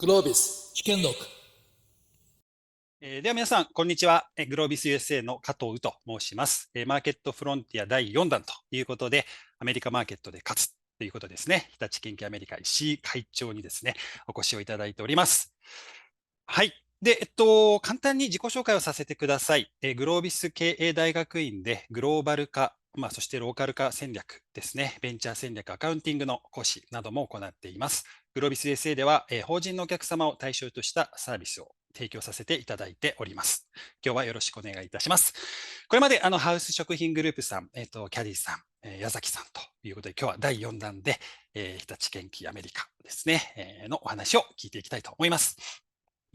グロービス試験録。では皆さん、こんにちは。グロービス USA の加藤と申します。マーケットフロンティア第4弾ということで、アメリカマーケットで勝つということですね。日立研究アメリカ石井会長にですね、お越しをいただいております。はい。で、簡単に自己紹介をさせてください。グロービス経営大学院でグローバル化、そしてローカル化戦略ですね、ベンチャー戦略、アカウンティングの講師なども行っています。グロービス USA では、法人のお客様を対象としたサービスを提供させていただいております。今日はよろしくお願いいたします。これまでハウス食品グループさん、キャディさん、矢崎さんということで、今日は第4弾で、日立研究アメリカですね、のお話を聞いていきたいと思います。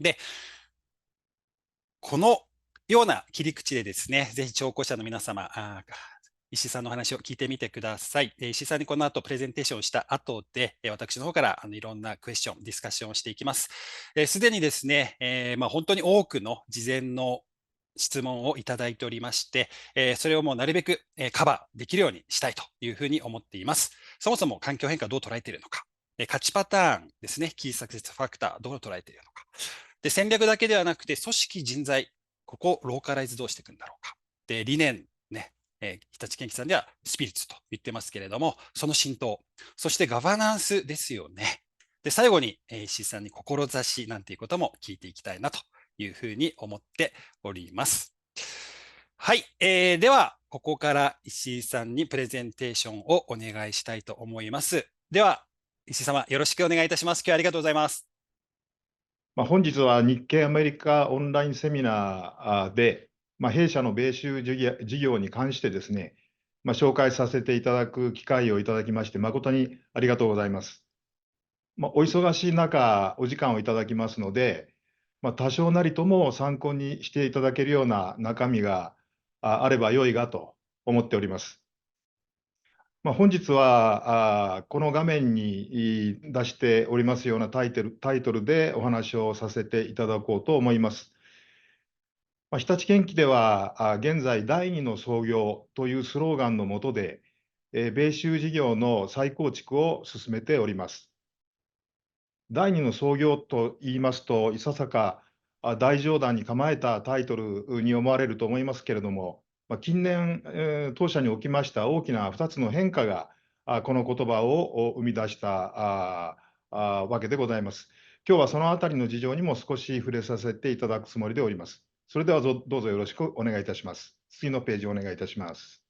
で、このような切り口でですね、ぜひ聴講者の皆様、石井さんの話を聞いてみてください。石井さんにこの後プレゼンテーションをした後で、私の方からいろんなクエスチョン、ディスカッションをしていきます。すでにですね、本当に多くの事前の質問をいただいておりまして、それをもうなるべくカバーできるようにしたいというふうに思っています。そもそも環境変化をどう捉えているのか、価値パターンですね、キーサクセスファクターどう捉えているのか。で、戦略だけではなくて、組織人材、ここをローカライズどうしていくんだろうか。で、理念、ね、日立研機さんではスピリッツと言ってますけれども、その浸透、そしてガバナンスですよね。で、最後に、石井さんに志なんていうことも聞いていきたいなというふうに思っております。はい、では、ここから石井さんにプレゼンテーションをお願いしたいと思います。では、石井様、よろしくお願いいたします。今日はありがとうございます。本日は日経アメリカオンラインセミナーで、弊社の米州事業に関してですね、紹介させていただく機会をいただきまして、誠にありがとうございます。お忙しい中、お時間をいただきますので、多少なりとも参考にしていただけるような中身があれば良いがと思っております。本日はこの画面に出しておりますようなタイトルでお話をさせていただこうと思います。日立建機では現在第二の創業というスローガンの下で、米州事業の再構築を進めております。第二の創業と言いますと、いささか大冗談に構えたタイトルに思われると思いますけれども、近年、当社におきました大きな2つの変化が、この言葉を生み出したわけでございます。今日はそのあたりの事情にも少し触れさせていただくつもりでおります。それではどうぞよろしくお願いいたします。次のページをお願いいたします。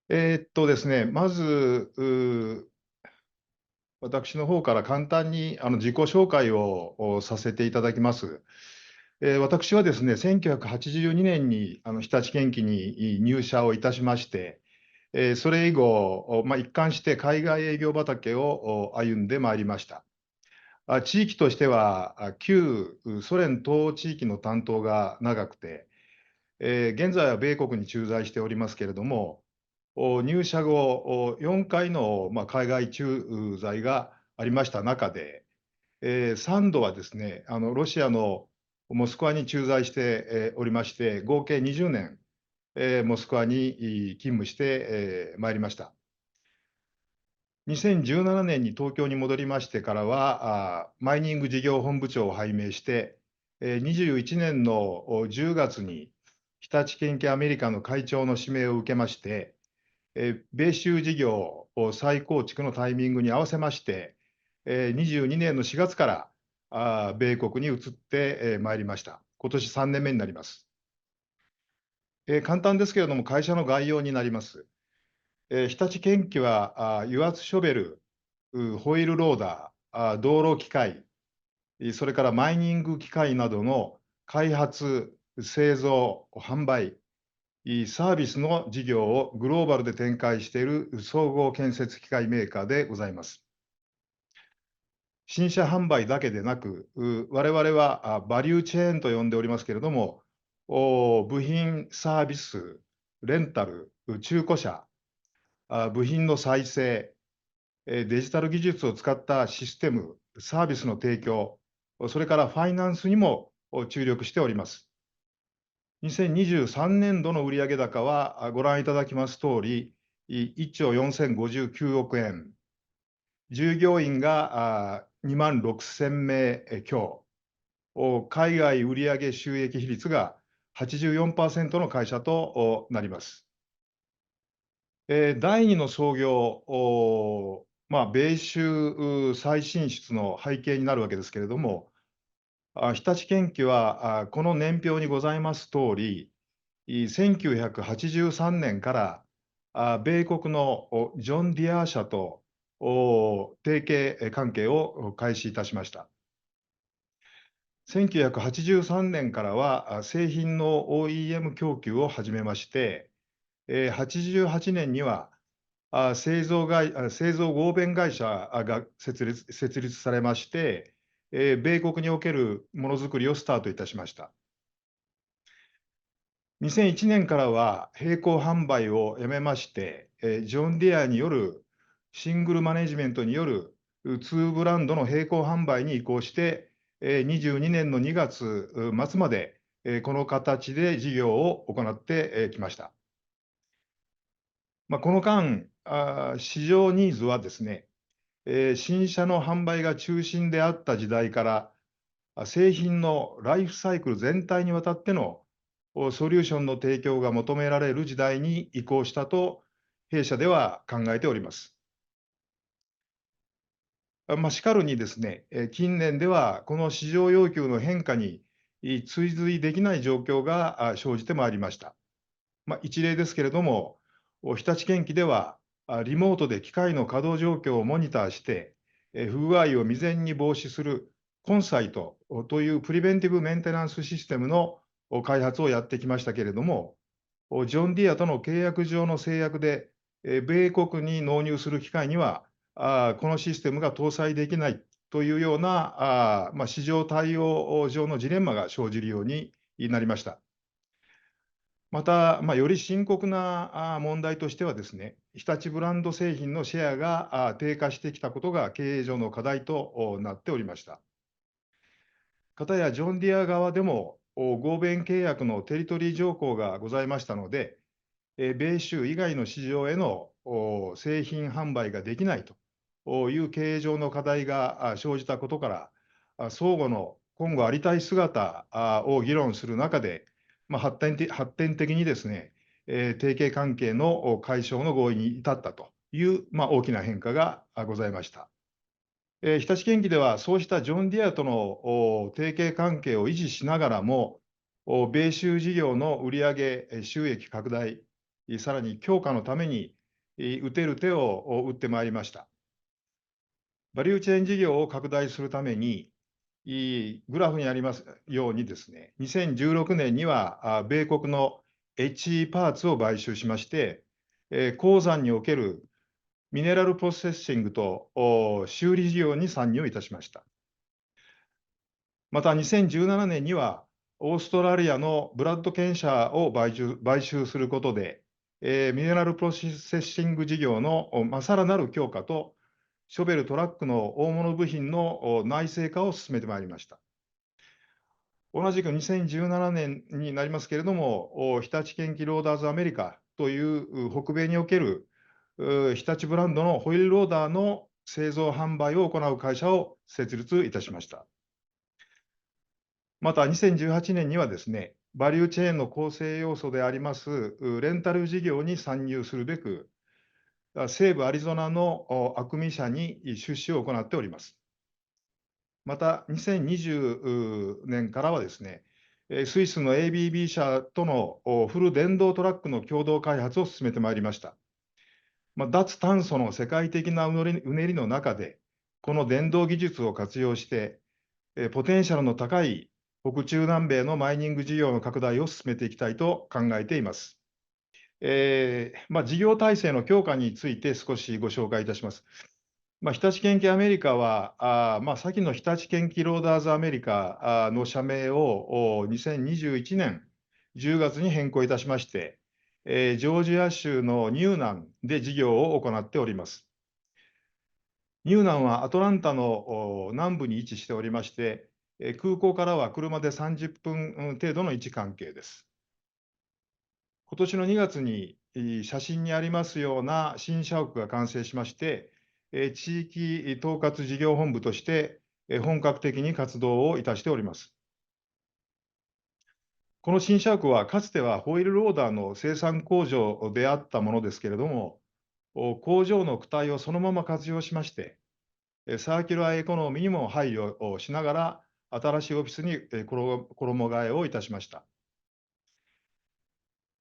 ですね、まず、私の方から簡単に自己紹介をさせていただきます。私はですね、1982年に日立建機に入社をいたしまして、それ以後、一貫して海外営業畑を歩んでまいりました。地域としては、旧ソ連東欧地域の担当が長くて、現在は米国に駐在しておりますけれども、入社後、4回の海外駐在がありました中で、3度はですね、ロシアのモスクワに駐在して、おりまして、合計20年、モスクワに勤務して、まいりました。2017年に東京に戻りましてからは、マイニング事業本部長を拝命して、21年の10月に日立建機アメリカの会長の指名を受けまして、米州事業再構築のタイミングに合わせまして、22年の4月から米国に移ってまいりました。今年3年目になります。簡単ですけれども、会社の概要になります。日立建機は油圧ショベル、ホイールローダー、道路機械、それからマイニング機械などの開発、製造、販売、サービスの事業をグローバルで展開している総合建設機械メーカーでございます。新車販売だけでなく、我々はバリューチェーンと呼んでおりますけれども、部品サービス、レンタル、中古車、部品の再生、デジタル技術を使ったシステム、サービスの提供、それからファイナンスにも注力しております。2023年度の売上高はご覧いただきますとおり、1兆4059億円、従業員が2万6000名強、海外売上収益比率が84%の会社となります。第2の創業、米州再進出の背景になるわけですけれども、日立建機は、この年表にございます通り、1983年から、米国のジョン・ディアー社と提携関係を開始いたしました。1983年からは、製品の OEM 供給を始めまして、88年には、製造合弁会社が設立されまして、米国におけるものづくりをスタートいたしました。2001年からは並行販売をやめまして、ジョン・ディアによるシングルマネジメントによる2ブランドの並行販売に移行して、22年の2月末まで、この形で事業を行ってきました。この間、市場ニーズはですね、新車の販売が中心であった時代から、製品のライフサイクル全体にわたってのソリューションの提供が求められる時代に移行したと、弊社では考えております。しかるにですね、近年ではこの市場要求の変化に追随できない状況が生じてまいりました。一例ですけれども、日立建機では、リモートで機械の稼働状況をモニターして、不具合を未然に防止するコンサイトというプリベンティブメンテナンスシステムの開発をやってきましたけれども、ジョン・ディアとの契約上の制約で、米国に納入する機械には、このシステムが搭載できないというような、市場対応上のジレンマが生じるようになりました。また、より深刻な問題としてはですね、日立ブランド製品のシェアが低下してきたことが経営上の課題となっておりました。かたやジョン・ディア側でも合弁契約のテリトリー条項がございましたので、米州以外の市場への製品販売ができないという経営上の課題が生じたことから、相互の今後ありたい姿を議論する中で、発展的にですね、提携関係の解消の合意に至ったという、大きな変化がございました。日立建機では、そうしたジョン・ディアとの提携関係を維持しながらも、米州事業の売上収益拡大、さらに強化のために、打てる手を打ってまいりました。バリューチェーン事業を拡大するために、グラフにありますようにですね、2016年には米国の HE パーツを買収しまして、鉱山におけるミネラルプロセッシングと修理事業に参入いたしました。また2017年には、オーストラリアのブラッドケン社を買収することで、ミネラルプロセッシング事業のさらなる強化と、ショベルトラックの大物部品の内製化を進めてまいりました。同じく2017年になりますけれども、日立建機ローダーズアメリカという北米における日立ブランドのホイールローダーの製造販売を行う会社を設立いたしました。また2018年にはですね、バリューチェーンの構成要素でありますレンタル事業に参入するべく、西部アリゾナのアクミ社に出資を行っております。また2020年からはですね、スイスの ABB 社とのフル電動トラックの共同開発を進めてまいりました。脱炭素の世界的なうねりの中で、この電動技術を活用して、ポテンシャルの高い北中南米のマイニング事業の拡大を進めていきたいと考えています。事業体制の強化について少しご紹介いたします。日立建機アメリカは、先の日立建機ローダーズアメリカの社名を2021年10月に変更いたしまして、ジョージア州のニューナンで事業を行っております。ニューナンはアトランタの南部に位置しておりまして、空港からは車で30分程度の位置関係です。今年の2月に写真にありますような新社屋が完成しまして、地域統括事業本部として、本格的に活動をいたしております。この新社屋は、かつてはホイールローダーの生産工場であったものですけれども、工場の躯体をそのまま活用しまして、サーキュラーエコノミーにも配慮をしながら、新しいオフィスに衣替えをいたしました。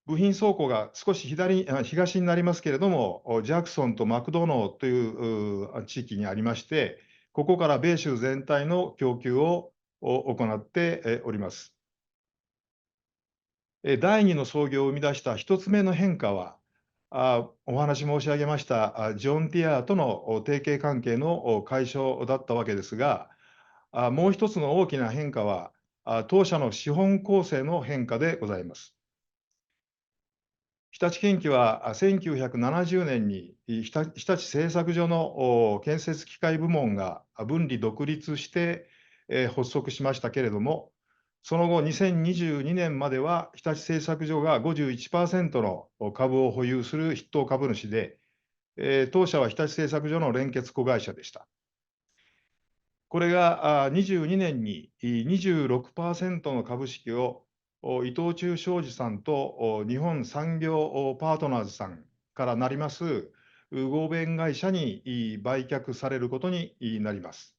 部品倉庫が少し東になりますけれども、ジャクソンとマクドノーという地域にありまして、ここから米州全体の供給を行っております。第二の創業を生み出した一つ目の変化は、お話申し上げましたジョン・ディアーとの提携関係の解消だったわけですが、もう一つの大きな変化は、当社の資本構成の変化でございます。日立建機は1970年に日立製作所の建設機械部門が分離独立して発足しましたけれども、その後2022年までは日立製作所が51%の株を保有する筆頭株主で、当社は日立製作所の連結子会社でした。これが22年に26%の株式を伊藤忠商事さんと日本産業パートナーズさんからなります合弁会社に売却されることになります。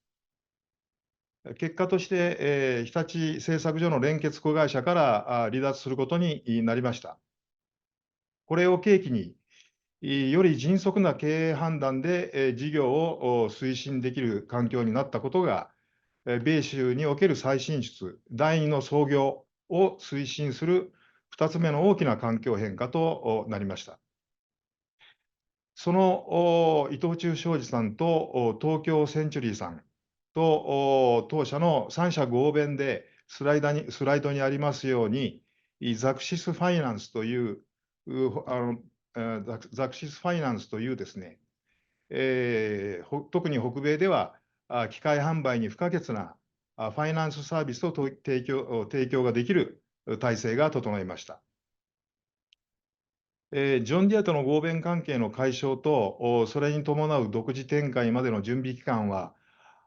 結果として、日立製作所の連結子会社から離脱することになりました。これを契機に、より迅速な経営判断で事業を推進できる環境になったことが、米州における再進出、第二の創業を推進する2つ目の大きな環境変化となりました。その伊藤忠商事さんと東京センチュリーさんと当社の三者合弁でスライドにありますように、ザクシスファイナンスという、あのザクシスファイナンスというですね、特に北米では機械販売に不可欠なファイナンスサービスを提供ができる体制が整いました。ジョン・ディアとの合弁関係の解消と、それに伴う独自展開までの準備期間は、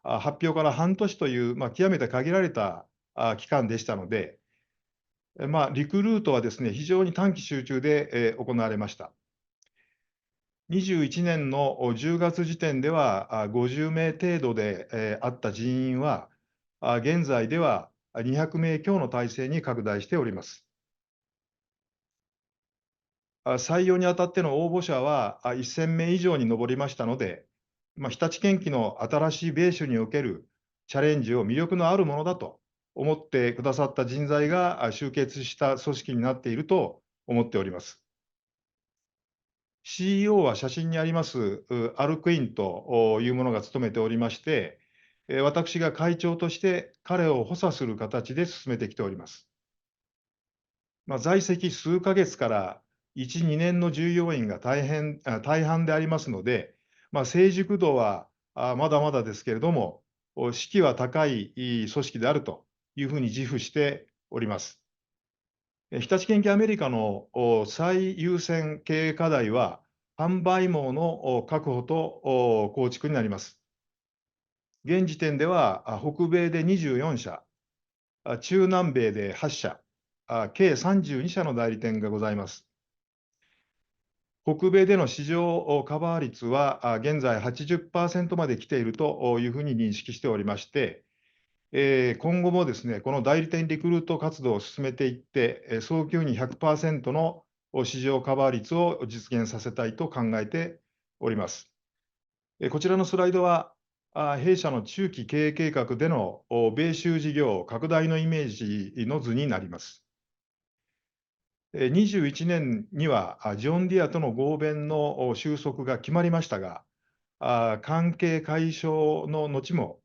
発表から半年という、極めて限られた期間でしたので、リクルートはですね、非常に短期集中で行われました。21年の10月時点では50名程度であった人員は、現在では200名強の体制に拡大しております。採用にあたっての応募者は1000名以上に上りましたので、日立建機の新しい米州におけるチャレンジを魅力のあるものだと思ってくださった人材が集結した組織になっていると思っております。CEO は写真にありますアルクインというものが務めておりまして、私が会長として彼を補佐する形で進めてきております。在籍数ヶ月から1、2年の従業員が大半でありますので、成熟度はまだまだですけれども、士気は高い組織であるというふうに自負しております。日立建機アメリカの最優先経営課題は、販売網の確保と構築になります。現時点では、北米で24社、中南米で8社、計32社の代理店がございます。北米での市場カバー率は現在80%まで来ているというふうに認識しておりまして、今後もですね、この代理店リクルート活動を進めていって、早急に100%の市場カバー率を実現させたいと考えております。こちらのスライドは、弊社の中期経営計画での米州事業拡大のイメージの図になります。21年にはジョン・ディアとの合弁の収束が決まりましたが、関係解消の後も、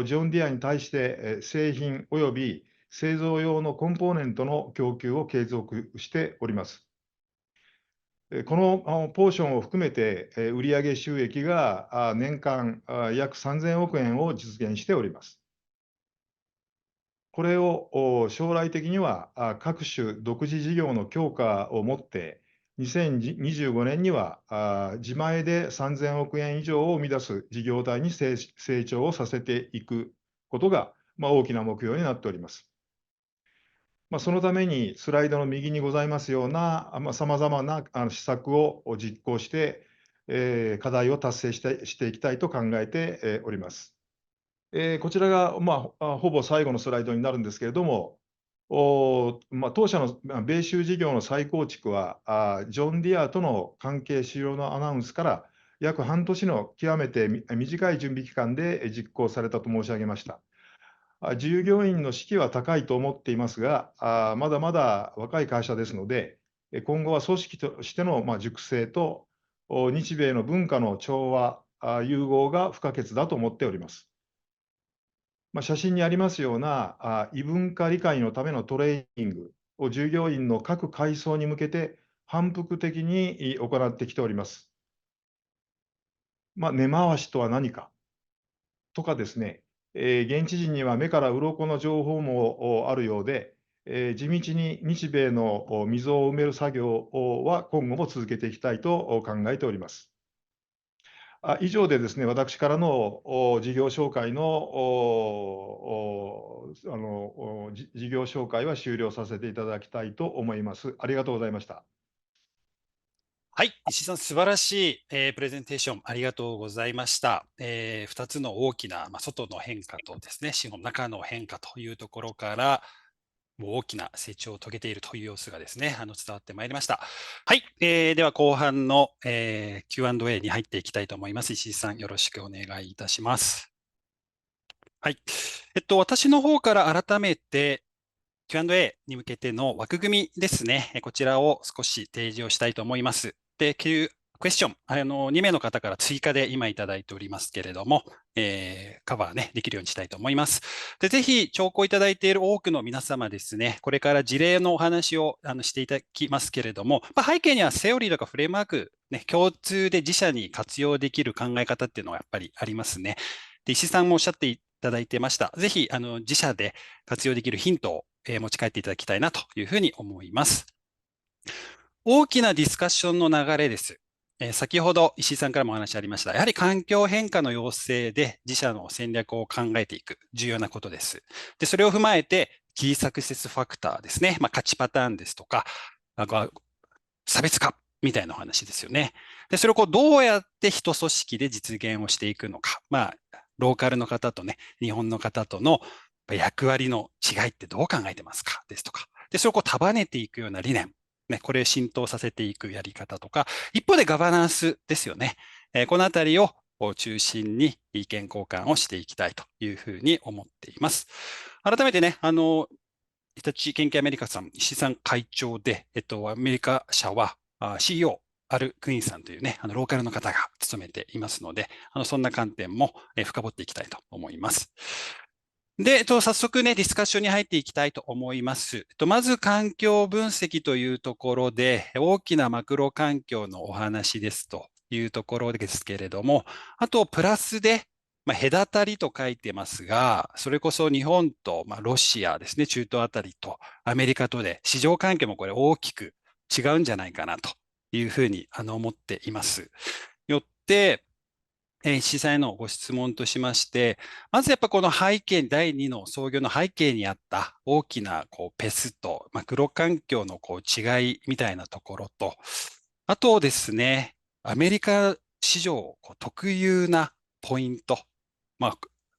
ジョン・ディアに対して製品及び製造用のコンポーネントの供給を継続しております。このポーションを含めて、売上収益が年間約3000億円を実現しております。これを将来的には各種独自事業の強化をもって2025年には自前で3000億円以上を生み出す事業体に成長をさせていくことが、大きな目標になっております。そのためにスライドの右にございますようなさまざまな施策を実行して、課題を達成していきたいと考えております。こちらが、ほぼ最後のスライドになるんですけれども、当社の米州事業の再構築は、ジョン・ディアとの関係終了のアナウンスから約半年の極めて短い準備期間で実行されたと申し上げました。従業員の士気は高いと思っていますが、まだまだ若い会社ですので、今後は組織としての熟成と、日米の文化の調和、融合が不可欠だと思っております。写真にありますような異文化理解のためのトレーニングを従業員の各階層に向けて反復的に行ってきております。根回しとは何かとかですね、現地人には目から鱗の情報もあるようで、地道に日米の溝を埋める作業は今後も続けていきたいと考えております。以上でですね、私からの事業紹介の事業紹介は終了させていただきたいと思います。ありがとうございました。はい、石井さん、素晴らしい、プレゼンテーションありがとうございました。2つの大きな、外の変化とですね、資本の中の変化というところから、もう大きな成長を遂げているという様子がですね、伝わってまいりました。はい、では後半の、Q&A に入っていきたいと思います。石井さん、よろしくお願いいたします。はい。私の方から改めて Q&A に向けての枠組みですね。こちらを少し提示をしたいと思います。で、クエスチョン、2名の方から追加で今いただいておりますけれども、カバーね、できるようにしたいと思います。で、ぜひ、聴講いただいている多くの皆様ですね、これから事例のお話をしていただきますけれども、背景にはセオリーとかフレームワーク、ね、共通で自社に活用できる考え方っていうのはやっぱりありますね。で、石井さんもおっしゃっていただいてました。ぜひ、自社で活用できるヒントを持ち帰っていただきたいなというふうに思います。大きなディスカッションの流れです。先ほど石井さんからもお話ありました。やはり環境変化の要請で自社の戦略を考えていく重要なことです。で、それを踏まえて、キーサクセスファクターですね。勝ちパターンですとか、差別化みたいなお話ですよね。で、それをどうやって人組織で実現をしていくのか。ローカルの方とね、日本の方との役割の違いってどう考えてますかですとか。で、それを束ねていくような理念。ね、これを浸透させていくやり方とか、一方でガバナンスですよね。このあたりを中心に意見交換をしていきたいというふうに思っています。改めてね、日立研究アメリカさん、石井さん会長で、アメリカ社はCEO、アル・クイーンさんというね、ローカルの方が務めていますので、そんな観点も深掘っていきたいと思います。で、早速ね、ディスカッションに入っていきたいと思います。まず環境分析というところで、大きなマクロ環境のお話ですというところですけれども、あとプラスで、隔たりと書いてますが、それこそ日本と、ロシアですね、中東あたりとアメリカとで市場環境もこれ大きく違うんじゃないかなというふうに思っています。よって、石井さんへのご質問としまして、まずやっぱこの背景に、第2の創業の背景にあった大きなペスト、マクロ環境の違いみたいなところと、あとですね、アメリカ市場特有なポイント、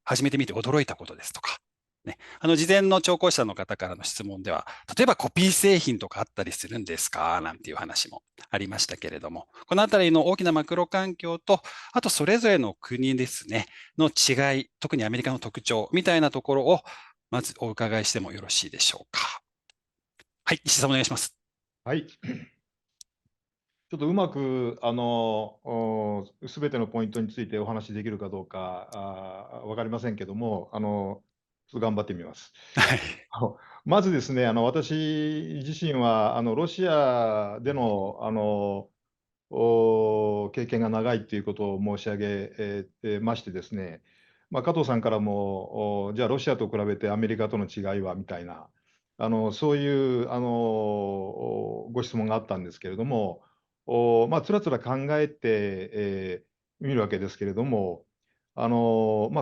初めて見て驚いたことですとか、ね、事前の聴講者の方からの質問では、例えばコピー製品とかあったりするんですかなんていう話もありましたけれども、このあたりの大きなマクロ環境と、あとそれぞれの国ですね、の違い、特にアメリカの特徴みたいなところを、まずお伺いしてもよろしいでしょうか。はい、石井さんお願いします。はい。ちょっとうまく、すべてのポイントについてお話しできるかどうか、わかりませんけども、ちょっと頑張ってみます。はい。まずですね、私自身は、ロシアでの、経験が長いということを申し上げましてですね、加藤さんからも、じゃあロシアと比べてアメリカとの違いはみたいな、そういうご質問があったんですけれども、つらつら考えて、みるわけですけれども、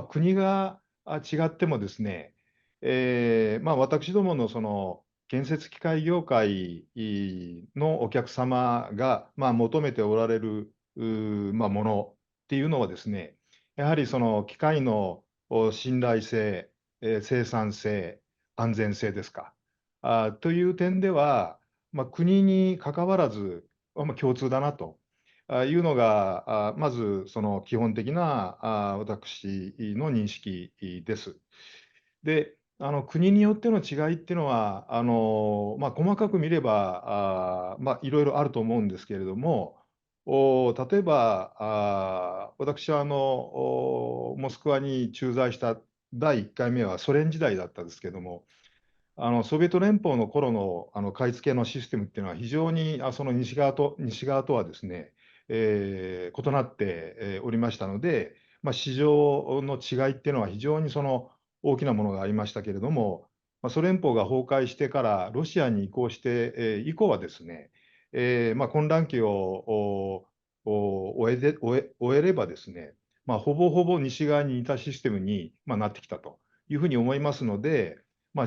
国が違ってもですね、私どものその建設機械業界のお客様が、求めておられる、ものっていうのはですね、やはりその機械の信頼性、生産性、安全性ですか。という点では、国に関わらず、共通だなというのが、まずその基本的な私の認識です。で、国によっての違いっていうのは、細かく見れば、いろいろあると思うんですけれども、例えば、私はモスクワに駐在した第1回目はソ連時代だったんですけども、ソビエト連邦の頃の、買い付けのシステムっていうのは非常に、その西側とはですね、異なって、おりましたので、市場の違いっていうのは非常にその大きなものがありましたけれども、ソ連邦が崩壊してからロシアに移行して、以降はですね、混乱期を終えればですね、ほぼほぼ西側に似たシステムに、なってきたというふうに思いますので、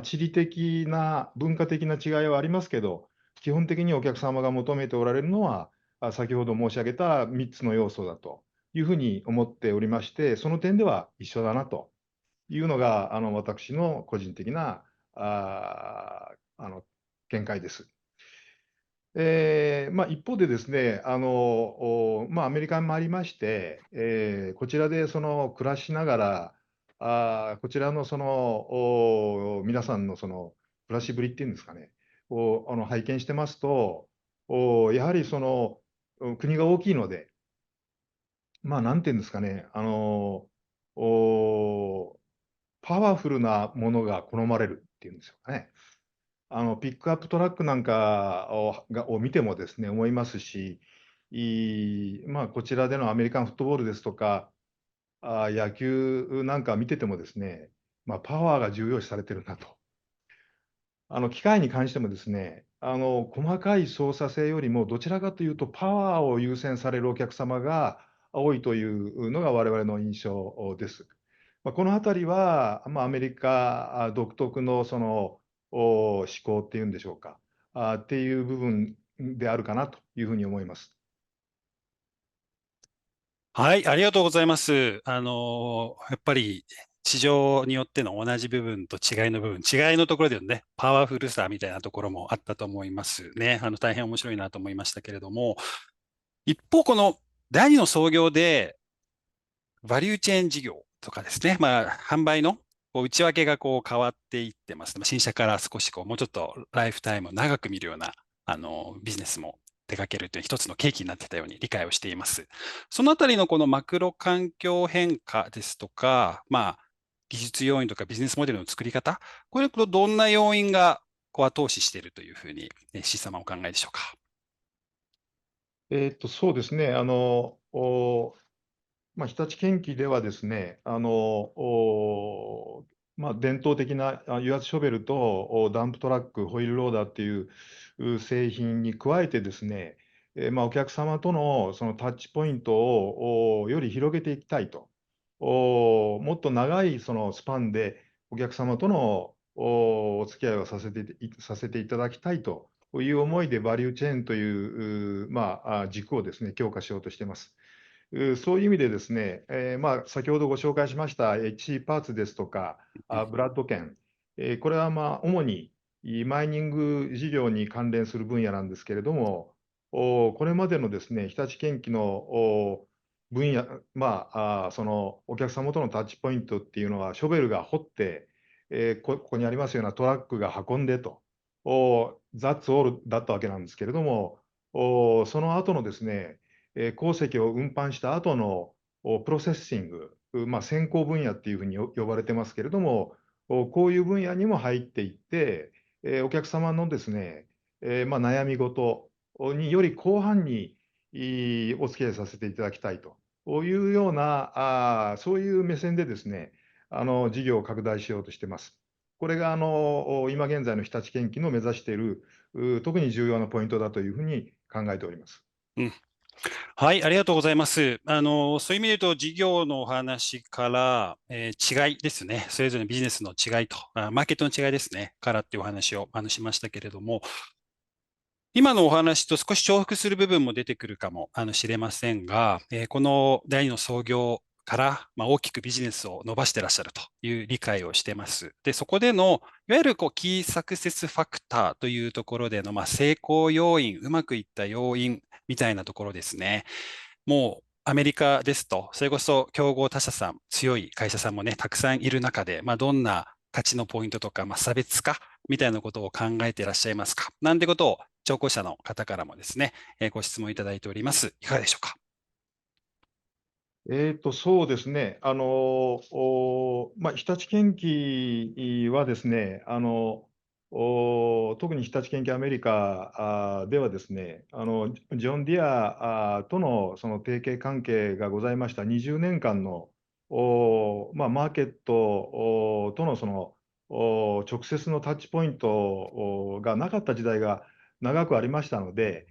地理的な、文化的な違いはありますけど、基本的にお客様が求めておられるのは、先ほど申し上げた3つの要素だというふうに思っておりまして、その点では一緒だなというのが、私の個人的な、見解です。一方でですね、アメリカに参りまして、こちらでその暮らしながら、こちらのその、皆さんのその暮らしぶりっていうんですかね、拝見してますと、やはりその、国が大きいので、なんていうんですかね、おパワフルなものが好まれるっていうんですよね。ピックアップトラックなんかを見てもですね、思いますし、こちらでのアメリカンフットボールですとか、野球なんか見ててもですね、パワーが重要視されてるなと。機械に関してもですね、細かい操作性よりもどちらかというとパワーを優先されるお客様が多いというのが我々の印象です。このあたりは、アメリカ独特のその、思考っていうんでしょうか、っていう部分であるかなというふうに思います。はい、ありがとうございます。やっぱり市場によっての同じ部分と違いの部分、違いのところでのね、パワフルさみたいなところもあったと思いますね。大変面白いなと思いましたけれども、一方、この第二の創業で、バリューチェーン事業とかですね、販売の内訳が変わっていってますね。新車から少しもうちょっとライフタイムを長く見るような、ビジネスも出かけるという一つの契機になってたように理解をしています。そのあたりのこのマクロ環境変化ですとか、技術要因とかビジネスモデルの作り方、これとどんな要因が後押ししているというふうに、C 様お考えでしょうか。そうですね。日立建機ではですね、伝統的な油圧ショベルとダンプトラック、ホイールローダーっていう製品に加えてですね、お客様とのそのタッチポイントをより広げていきたいと。もっと長いそのスパンでお客様とのお付き合いをさせていただきたいという思いでバリューチェーンという、軸をですね、強化しようとしています。そういう意味でですね、先ほどご紹介しました HC パーツですとか、ブラッド券、これは主にマイニング事業に関連する分野なんですけれども、これまでのですね、日立建機の分野、そのお客様とのタッチポイントっていうのは、ショベルが掘って、ここにありますようなトラックが運んでと、ザッツオールだったわけなんですけれども、その後のですね、鉱石を運搬した後のプロセッシング、先行分野っていうふうに呼ばれてますけれども、こういう分野にも入っていって、お客様のですね、悩み事により広範にお付き合いさせていただきたいというような、そういう目線でですね、事業を拡大しようとしてます。これが今現在の日立建機の目指している特に重要なポイントだというふうに考えております。うん。はい、ありがとうございます。そういう意味で言うと、事業のお話から、違いですね。それぞれのビジネスの違いと、マーケットの違いですね。からっていうお話をしましたけれども、今のお話と少し重複する部分も出てくるかもしれませんが、この第二の創業から、大きくビジネスを伸ばしてらっしゃるという理解をしています。で、そこでの、いわゆるキーサクセスファクターというところでの、成功要因、うまくいった要因みたいなところですね。もうアメリカですと、それこそ競合他社さん、強い会社さんもね、たくさんいる中で、どんな価値のポイントとか、差別化みたいなことを考えていらっしゃいますか、なんてことを聴講者の方からもですね、ご質問いただいております。いかがでしょうか。そうですね。日立建機はですね、特に日立建機アメリカではですね、ジョン・ディアとのその提携関係がございました20年間のマーケットとのその直接のタッチポイントがなかった時代が長くありましたので、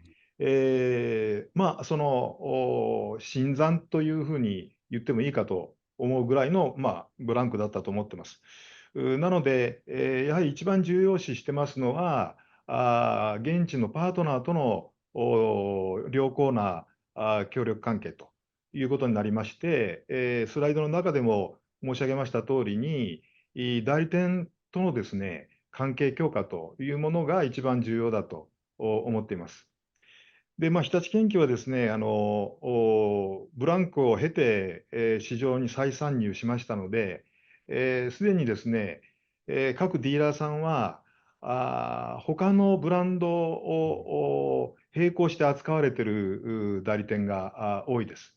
その新参というふうに言ってもいいかと思うぐらいの、ブランクだったと思ってます。なので、やはり一番重要視してますのは、現地のパートナーとの良好な協力関係ということになりまして、スライドの中でも申し上げました通りに、代理店とのですね、関係強化というものが一番重要だと思っています。で、日立建機はですね、ブランクを経て、市場に再参入しましたので、すでにですね、各ディーラーさんは、他のブランドを並行して扱われている代理店が多いです。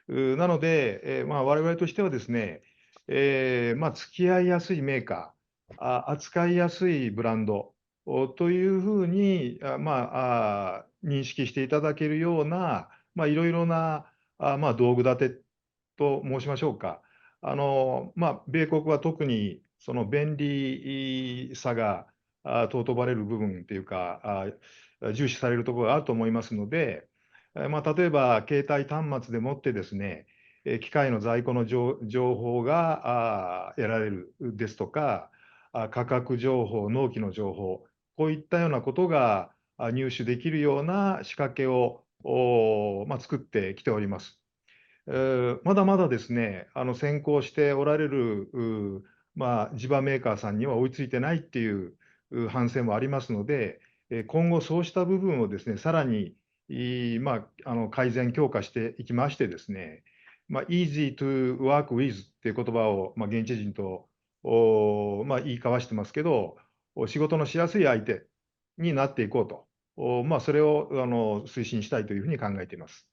なので、我々としてはですね、付き合いやすいメーカー、扱いやすいブランドというふうに、認識していただけるような、いろいろな、道具立てと申しましょうか。米国は特にその便利さが尊ばれる部分というか、重視されるところがあると思いますので、例えば携帯端末でもってですね、機械の在庫の情報が得られるですとか、価格情報、納期の情報、こういったようなことが入手できるような仕掛けを作ってきております。まだまだですね、先行しておられる、地場メーカーさんには追いついてないっていう反省もありますので、今後そうした部分をですね、さらに、改善強化していきましてですね、easy to work with っていう言葉を、現地人と、言い交わしてますけど、仕事のしやすい相手になっていこうと、それを推進したいというふうに考えています。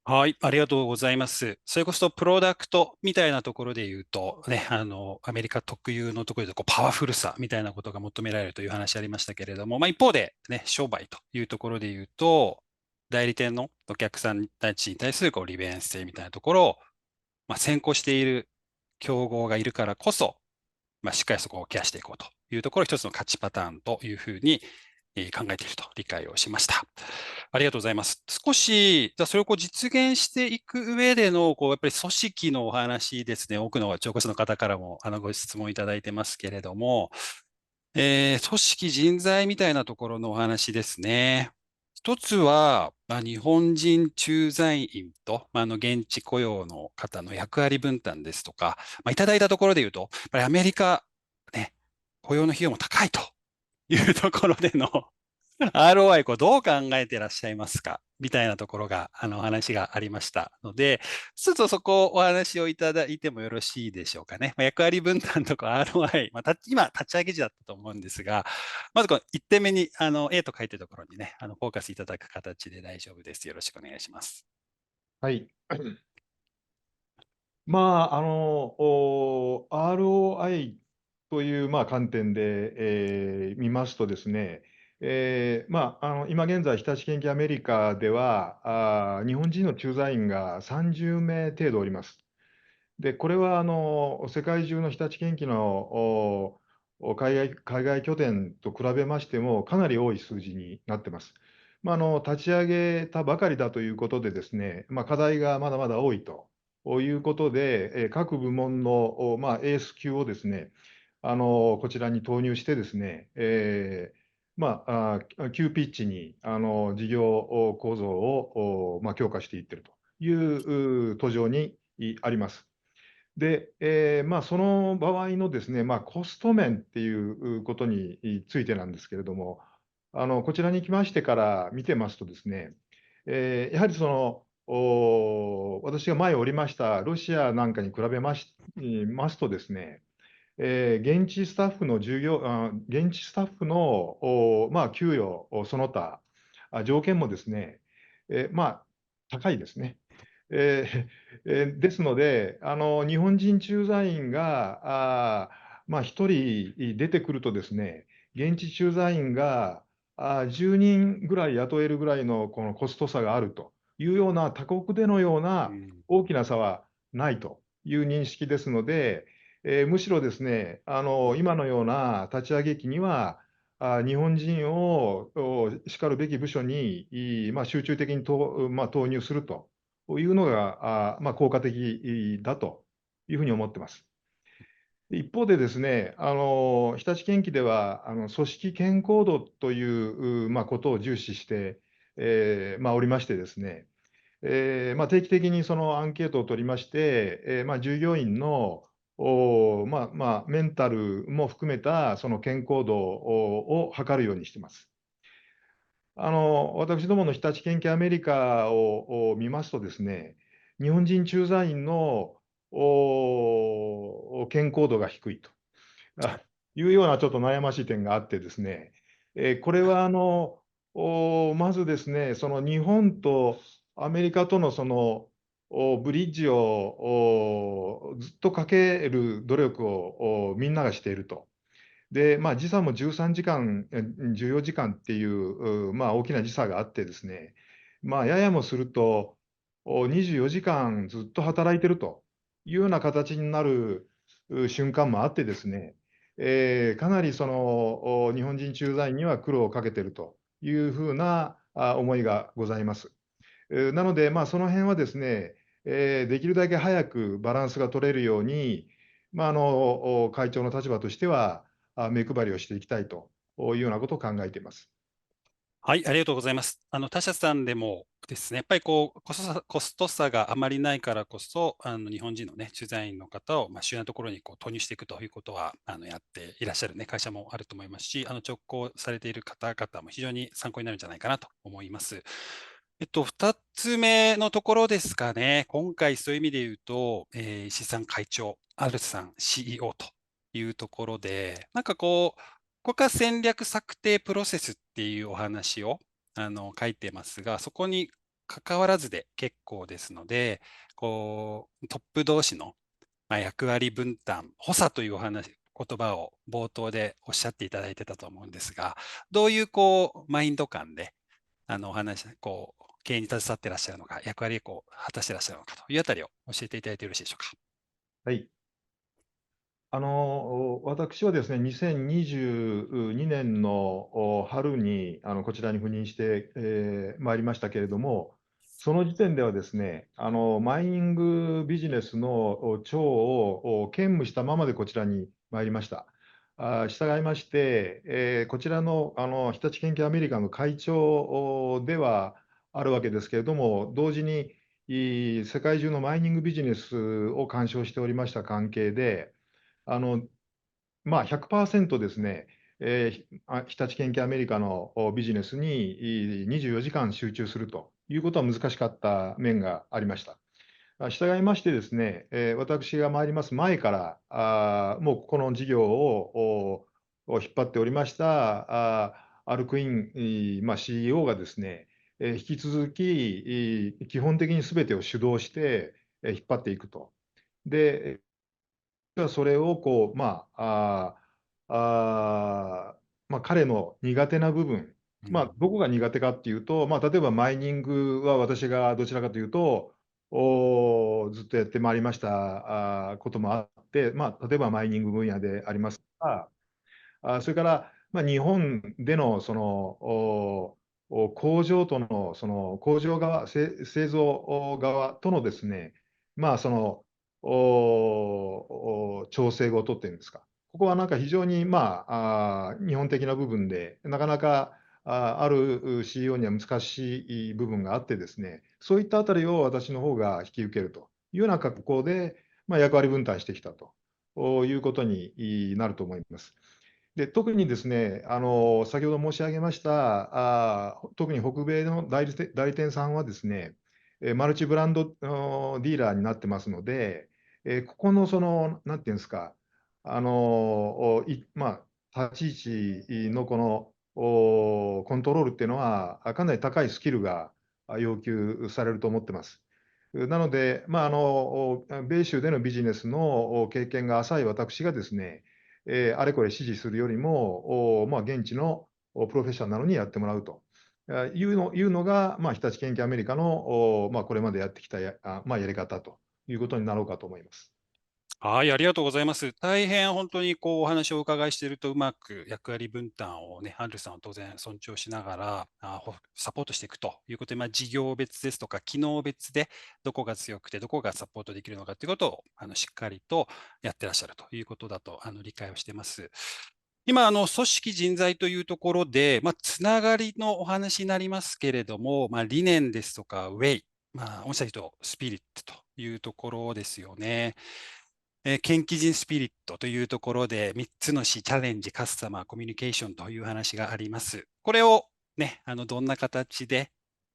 はい、ありがとうございます。それこそプロダクトみたいなところで言うと、ね、アメリカ特有のところでパワフルさみたいなことが求められるという話ありましたけれども、一方で、ね、商売というところで言うと、代理店のお客さんたちに対する利便性みたいなところを、先行している競合がいるからこそ、しっかりそこをケアしていこうというところ、一つの勝ちパターンというふうに考えていると理解をしました。ありがとうございます。少し、じゃあそれを実現していく上での、やっぱり組織のお話ですね、多くの聴講者の方からもご質問いただいてますけれども、組織人材みたいなところのお話ですね。一つは、日本人駐在員と、現地雇用の方の役割分担ですとか、いただいたところで言うと、やっぱりアメリカ、ね、雇用の費用も高いというところでのROI、どう考えていらっしゃいますかみたいなところが、お話がありましたので、ちょっとそこをお話をいただいてもよろしいでしょうかね。役割分担とか ROI、今、立ち上げ時だったと思うんですが、まずこの1点目に、A と書いてるところにね、フォーカスいただく形で大丈夫です。よろしくお願いします。はい。ROI という、観点で、見ますとですね、今現在、日立建機アメリカでは、日本人の駐在員が30名程度おります。で、これは世界中の日立建機の海外拠点と比べましても、かなり多い数字になってます。立ち上げたばかりだということでですね、課題がまだまだ多いということで、各部門の、エース級をですね、こちらに投入してですね、急ピッチに事業構造を強化していっているという途上にあります。で、その場合のですね、コスト面っていうことについてなんですけれども、こちらに来ましてから見てますとですね、やはり私が前おりましたロシアなんかに比べますとですね、現地スタッフの現地スタッフの給与その他、条件もですね、高いですね。ですので、日本人駐在員が、1人出てくるとですね、現地駐在員が、10人ぐらい雇えるぐらいのこのコスト差があるというような、他国でのようなうん。大きな差はないという認識ですので、むしろですね、今のような立ち上げ期には、日本人をしかるべき部署に、集中的に投入するというのが、効果的だというふうに思ってます。一方でですね、日立建機では、組織健康度という、ことを重視して、おりましてですね、定期的にそのアンケートを取りまして、従業員のメンタルも含めたその健康度を測るようにしてます。私どもの日立建機アメリカを見ますとですね、日本人駐在員の健康度が低いというようなちょっと悩ましい点があってですね、これはまずですね、その日本とアメリカとのそのブリッジをずっとかける努力をみんながしていると。で、時差も13時間、14時間っていう、大きな時差があってですね、ややもすると、24時間ずっと働いてるというような形になる瞬間もあってですね、かなりその、日本人駐在員には苦労をかけているというふうな思いがございます。なので、その辺はですね、できるだけ早くバランスが取れるように、会長の立場としては、目配りをしていきたいというようなことを考えています。はい、ありがとうございます。他社さんでもですね、やっぱりこう、コスト差があまりないからこそ、日本人のね、駐在員の方を、主要なところにこう投入していくということは、やっていらっしゃるね、会社もあると思いますし、直行されている方々も非常に参考になるんじゃないかなと思います。二つ目のところですかね。今回そういう意味で言うと、石井さん会長、アルさん CEO というところで、なんかこう、ここが戦略策定プロセスっていうお話を書いてますが、そこに関わらずで結構ですので、こう、トップ同士の役割分担、補佐という言葉を冒頭でおっしゃっていただいてたと思うんですが、どういうこう、マインド感で、お話、こう、経営に携わっていらっしゃるのか、役割をこう果たしていらっしゃるのかというあたりを教えていただいてよろしいでしょうか。はい。私はですね、2022年の春にこちらに赴任して、まいりましたけれども、その時点ではですね、マイニングビジネスの長を兼務したままでこちらに参りました。従いまして、こちらの日立建機アメリカの会長ではあるわけですけれども、同時に世界中のマイニングビジネスを干渉しておりました関係で、あの、100%ですね、日立建機アメリカのビジネスに24時間集中するということは難しかった面がありました。従いましてですね、私が参ります前から、もうこの事業を引っ張っておりましたアルクイン、CEO がですね、引き続き、基本的にすべてを主導して、引っ張っていくと。で、はそれをこう、彼の苦手な部分、うん。どこが苦手かっていうと、例えばマイニングは私がどちらかというと、ずっとやってまいりましたこともあって、例えばマイニング分野でありますとか、それから、日本でのその、工場との、その工場側、製造側とのですね、まあ、その、調整事っていうんですか。ここはなんか非常に、まあ、日本的な部分で、なかなかある CEO には難しい部分があってですね、そういったあたりを私の方が引き受けるというような格好で、まあ、役割分担してきたということになると思います。で、特にですね、先ほど申し上げました、特に北米の代理店さんはですね、マルチブランドディーラーになってますので、ここのその、なんていうんですか、まあ、立ち位置のこのコントロールっていうのは、かなり高いスキルが要求されると思ってます。なので、まあ、米州でのビジネスの経験が浅い私がですね、あれこれ指示するよりも、まあ、現地のプロフェッショナルにやってもらうというのが、まあ、日立研究アメリカの、まあ、これまでやってきたまあ、やり方ということになろうかと思います。はい、ありがとうございます。大変本当にこうお話をお伺いしていると、うまく役割分担をね、アンドルさんは当然尊重しながら、サポートしていくということで、まあ、事業別ですとか、機能別でどこが強くて、どこがサポートできるのかということをしっかりとやってらっしゃるということだと理解をしています。今、組織人材というところで、まあ、つながりのお話になりますけれども、まあ、理念ですとか、ウェイ、まあ、おっしゃるとスピリットというところですよね。研究人スピリットというところで、3つのC、チャレンジ、カスタマー、コミュニケーションという話があります。これをね、どんな形で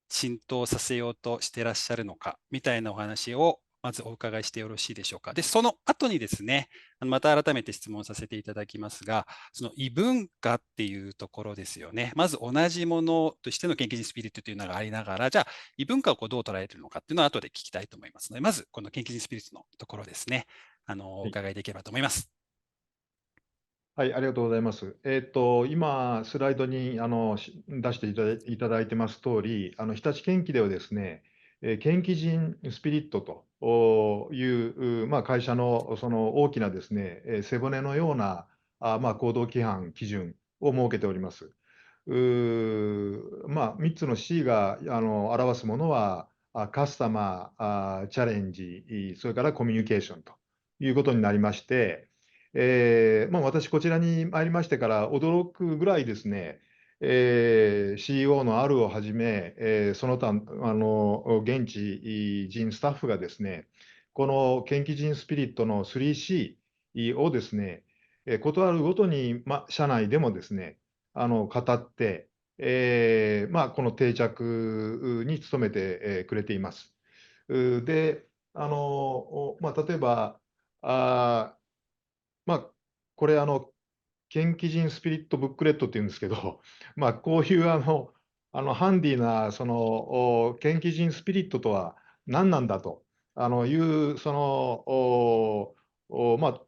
浸透させようとしてらっしゃるのか、みたいなお話をまずお伺いしてよろしいでしょうか。で、その後にですね、また改めて質問させていただきますが、その異文化っていうところですよね。まず同じものとしての研究人スピリットというのがありながら、じゃあ異文化をどう捉えているのかっていうのは後で聞きたいと思いますので、まずこの研究人スピリットのところですね。おはい、伺いできればと思います。はい、ありがとうございます。今、スライドに出していただいてます通り、日立建機ではですね、建機人スピリットという、まあ、会社のその大きなですね、背骨のようなまあ、行動規範、基準を設けております。まあ、3つの C が表すものは、カスタマー、チャレンジ、それからコミュニケーションということになりまして、まあ、私、こちらに参りましてから驚くぐらいですね、CEO のあるをはじめ、その他現地人スタッフがですね、この研究人スピリットの 3C をですね、ことあるごとに、まあ、社内でもですね、語って、まあ、この定着に努めてくれています。で、まあ、例えば、あまあ、これ研究人スピリットブックレットっていうんですけど、まあ、こういうハンディな、研究人スピリットとは何なんだという、まあ、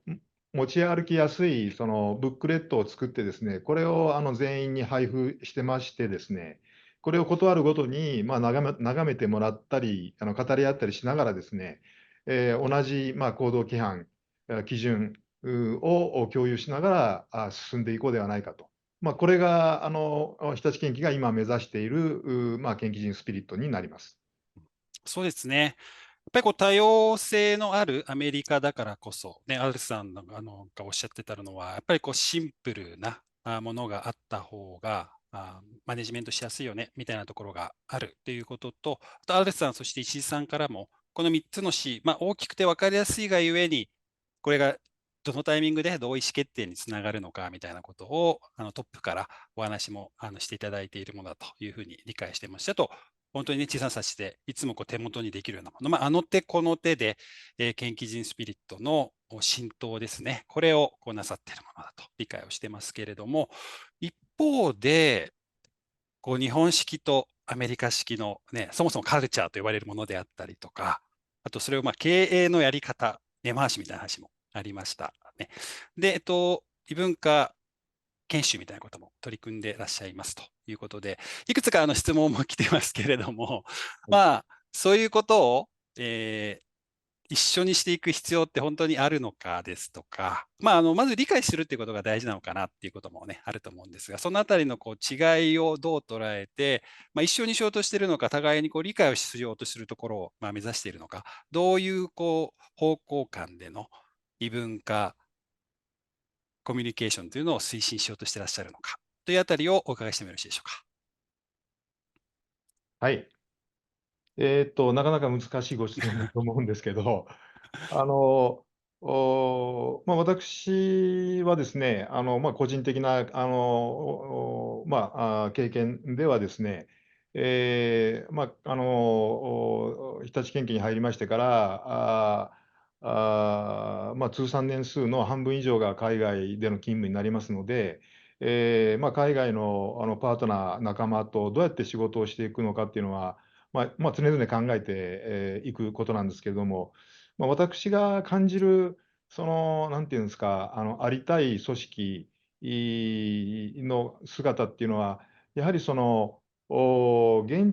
持ち歩きやすいそのブックレットを作ってですね、これを全員に配布してましてですね、これを事あるごとに、まあ、眺めてもらったり、語り合ったりしながらですね、同じ、まあ、行動規範、基準を共有しながら進んでいこうではないかと。まあ、これが日立建機が今目指している、まあ、研究人スピリットになります。そうですね。やっぱりこう多様性のあるアメリカだからこそ、ね、アルさんのがおっしゃってたのは、やっぱりこうシンプルなものがあった方がマネジメントしやすいよねみたいなところがあるということと、あとアルさん、そして石井さんからも、この3つの C、まあ、大きくて分かりやすいがゆえに、これがどのタイミングでどう意思決定につながるのかみたいなことをトップからお話もしていただいているものだというふうに理解してましたと、本当にね、小さな冊子でいつもこう手元にできるようなもの、まあ、あの手この手で、研究人スピリットの浸透ですね、これをこうなさっているものだと理解をしてますけれども、一方で、こう日本式とアメリカ式の、ね、そもそもカルチャーと呼ばれるものであったりとか、あとそれをまあ経営のやり方、根回しみたいな話もありました、ね。で、異文化研修みたいなことも取り組んでいらっしゃいますということで、いくつか質問も来てますけれども、はい。まあ、そういうことを、え一緒にしていく必要って本当にあるのかですとか、まず理解するっていうことが大事なのかなっていうこともね、あると思うんですが、そのあたりの違いをどう捉えて、一緒にしようとしているのか、互いに理解をしようとするところを目指しているのか、どういう方向感での異文化コミュニケーションというのを推進しようとしていらっしゃるのかというあたりをお伺いしてもよろしいでしょうか。はい。なかなか難しいご質問だと思うんですけど、あの、私はですね、個人的な、経験ではですね、日立建機に入りましてから、通算年数の半分以上が海外での勤務になりますので、海外の、パートナー、仲間とどうやって仕事をしていくのかっていうのは、常々考えていくことなんですけれども、私が感じる、なんていうんですか、ありたい組織の姿っていうのは、やはり現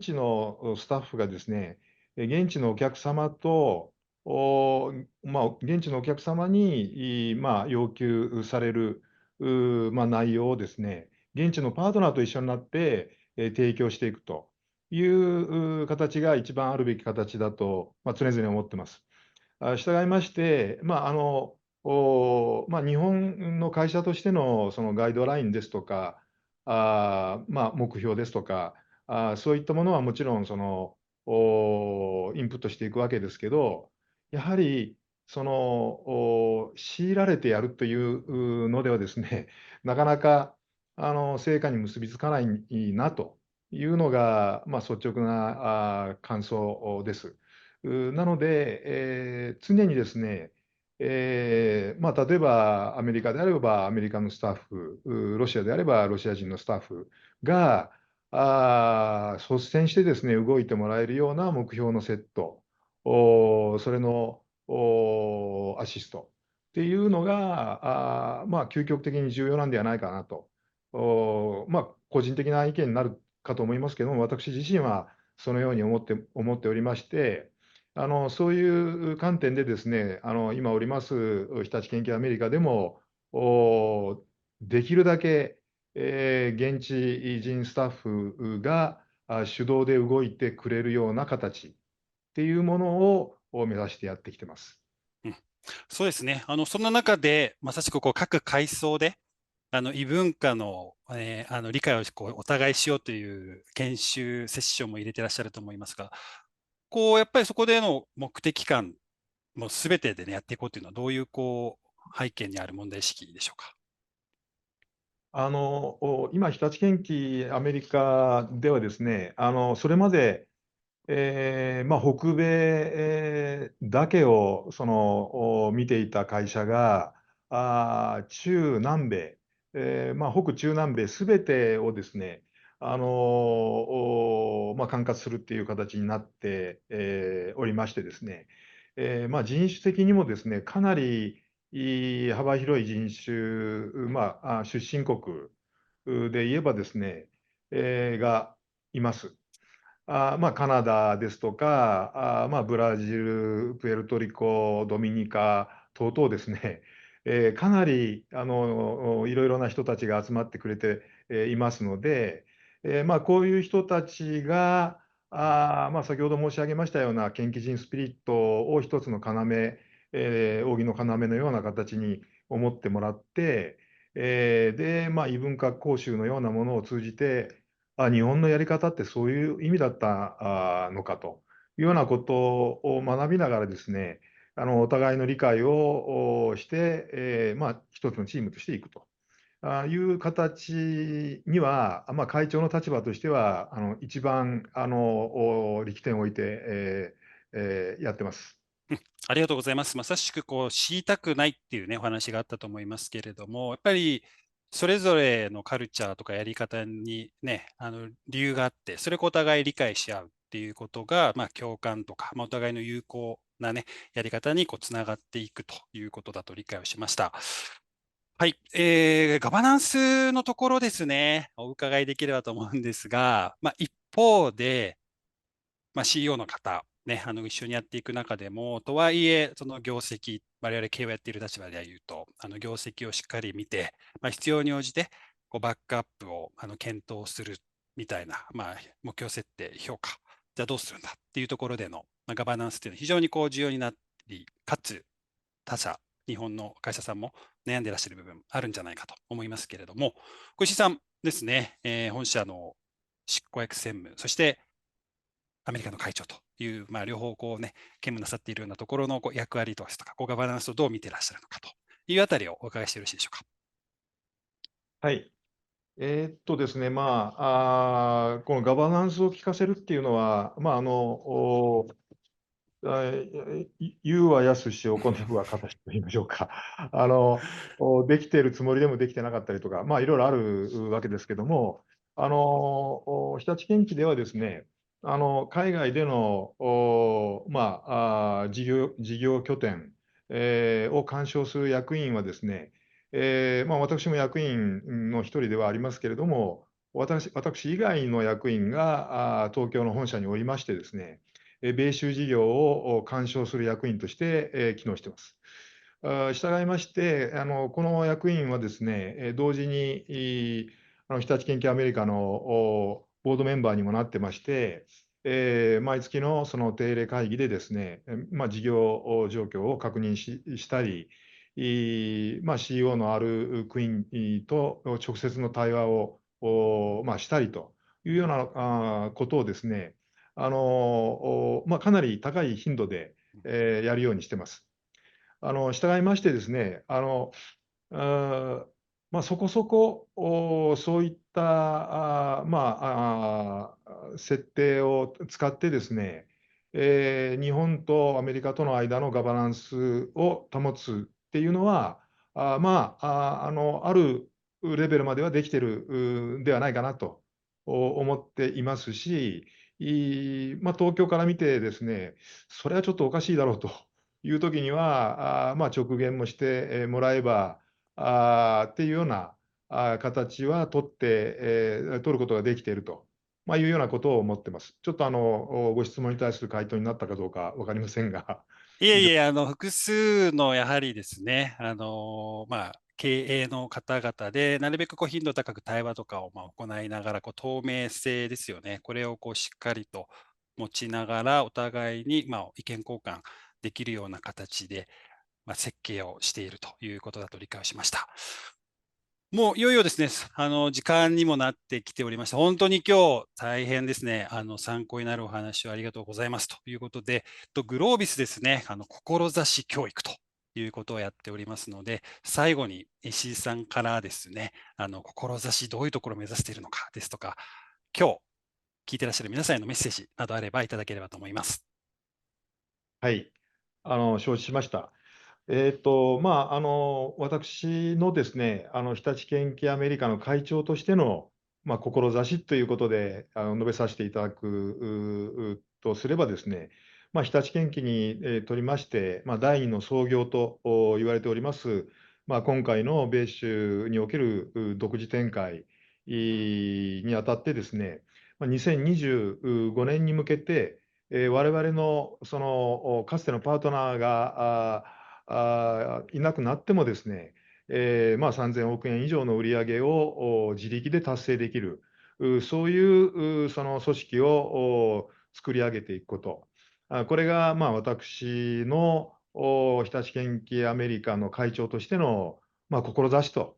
地のスタッフがですね、現地のお客様と、現地のお客様に、要求される、内容をですね、現地のパートナーと一緒になって、提供していくという形が一番あるべき形だと、常々思ってます。従いまして、日本の会社としてのそのガイドラインですとか、目標ですとか、そういったものはもちろんインプットしていくわけですけど、やはり強いられてやるというのではですね、なかなか成果に結びつかないなというのが、率直な感想です。なので、常にですね、例えばアメリカであればアメリカのスタッフ、ロシアであればロシア人のスタッフが、率先してですね、動いてもらえるような目標のセット、それのアシストっていうのが、究極的に重要なんではないかなと。個人的な意見になるかと思いますけども、私自身はそのように思っておりまして、そういう観点でですね、今おります日立研究アメリカでも、できるだけ、現地人スタッフが主導で動いてくれるような形っていうものを目指してやってきてます。うん、そうですね。そんな中で、まさしく各階層で、異文化の、理解をお互いしようという研修セッションも入れてらっしゃると思いますが、やっぱりそこでの目的感も全てでね、やっていこうというのは、どういう背景にある問題意識でしょうか。今、日立建機アメリカではですね、それまで北米だけを見ていた会社が、中南米、北中南米すべてをですね、管轄するっていう形になって、おりましてですね、人種的にもですね、かなり幅広い人種、出身国で言えばですね、がいます。カナダですとか、ブラジル、プエルトリコ、ドミニカ等々ですね、かなりいろいろな人たちが集まってくれて、いますので、こういう人たちが、先ほど申し上げましたような研究人スピリットを一つの要、扇の要のような形に思ってもらって、異文化講習のようなものを通じて、日本のやり方ってそういう意味だったのかというようなことを学びながらですね、お互いの理解をして、一つのチームとしていくという形には、会長の立場としては、一番力点を置いて、やってます。ありがとうございます。まさしく知りたくないっていうね、お話があったと思いますけれども、やっぱりそれぞれのカルチャーとかやり方にね、理由があって、それをお互い理解し合うっていうことが、共感とか、お互いの有効なね、やり方につながっていくということだと理解をしました。はい、ガバナンスのところですね、お伺いできればと思うんですが、一方で、CEO の方、ね、一緒にやっていく中でも、とはいえ、その業績、我々経営をやっている立場で言うと、業績をしっかり見て、必要に応じて、バックアップを検討するみたいな、目標設定、評価、じゃあどうするんだっていうところでの、ガバナンスっていうのは非常に重要になり、かつ他社、日本の会社さんも悩んでいらっしゃる部分あるんじゃないかと思いますけれども、小石井さんですね、本社の執行役専務、そしてアメリカの会長という、両方ね、兼務なさっているようなところの役割とか、ガバナンスをどう見ていらっしゃるのかというあたりをお伺いしてよろしいでしょうか。はい。ですね、このガバナンスを聞かせるっていうのは、言うはやすし、行うは形と言いましょうか。できているつもりでもできてなかったりとか、いろいろあるわけですけども、日立建機ではですね、海外での、事業拠点、を干渉する役員はですね、私も役員の一人ではありますけれども、私以外の役員が東京の本社におりましてですね、米州事業を干渉する役員として、機能しています。従いまして、この役員はですね、同時に、日立建機アメリカのボードメンバーにもなってまして、毎月のその定例会議でですね、事業状況を確認したり、CEO のあるクイーンと直接の対話をしたりというようなことをですね、かなり高い頻度で、やるようにしてます。従いましてですね、あそこそこ、そういった、設定を使ってですね、日本とアメリカとの間のガバナンスを保つっていうのは、あるレベルまではできてるではないかなと思っていますし、東京から見てですね、それはちょっとおかしいだろうという時には、直言もしてもらえば、っていうような形は取ることができていると、いうようなことを思ってます。ちょっとご質問に対する回答になったかどうか分かりませんが、以上。いえいえ、複数のやはりですね、経営の方々で、なるべく頻度高く対話とかを行いながら、透明性ですよね、これをしっかりと持ちながら、お互いに意見交換できるような形で、設計をしているということだと理解をしました。もういよいよですね、時間にもなってきておりまして、本当に今日大変ですね、参考になるお話をありがとうございますということで、グロービスですね、志教育ということをやっておりますので、最後に石井さんからですね、志どういうところを目指しているのかですとか、今日聞いてらっしゃる皆さんへのメッセージなどあればいただければと思います。はい、承知しました。私のですね、日立建機アメリカの会長としての、志ということで、述べさせていただくとすればですね、日立建機に、とりまして、第二の創業と言われております、今回の米州における独自展開にあたってですね、2025年に向けて、我々のそのかつてのパートナーがいなくなってもですね、3000億円以上の売り上げを自力で達成できる、そういうその組織を作り上げていくこと、これが私の日立建機アメリカの会長としての志と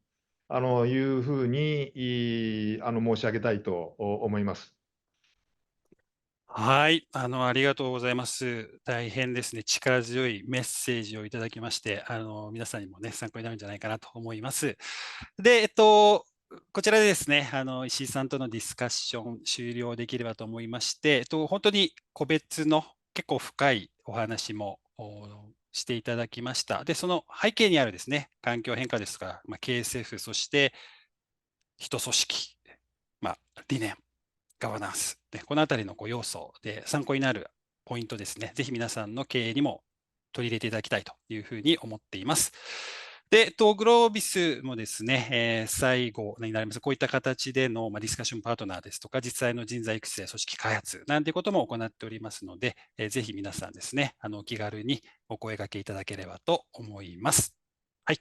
いうふうに申し上げたいと思います。はい、ありがとうございます。大変ですね、力強いメッセージをいただきまして、皆さんにもね、参考になるんじゃないかなと思います。で、こちらでですね、石井さんとのディスカッション終了できればと思いまして、本当に個別の結構深いお話もしていただきました。で、その背景にあるですね、環境変化ですとか、KSF、そして人組織、理念、ガバナンス、このあたりの要素で参考になるポイントですね、ぜひ皆さんの経営にも取り入れていただきたいというふうに思っています。で、グロービスもですね、最後になります。こういった形での、ディスカッションパートナーですとか、実際の人材育成、組織開発なんていうことも行っておりますので、ぜひ皆さんですね、お気軽にお声掛けいただければと思います。はい。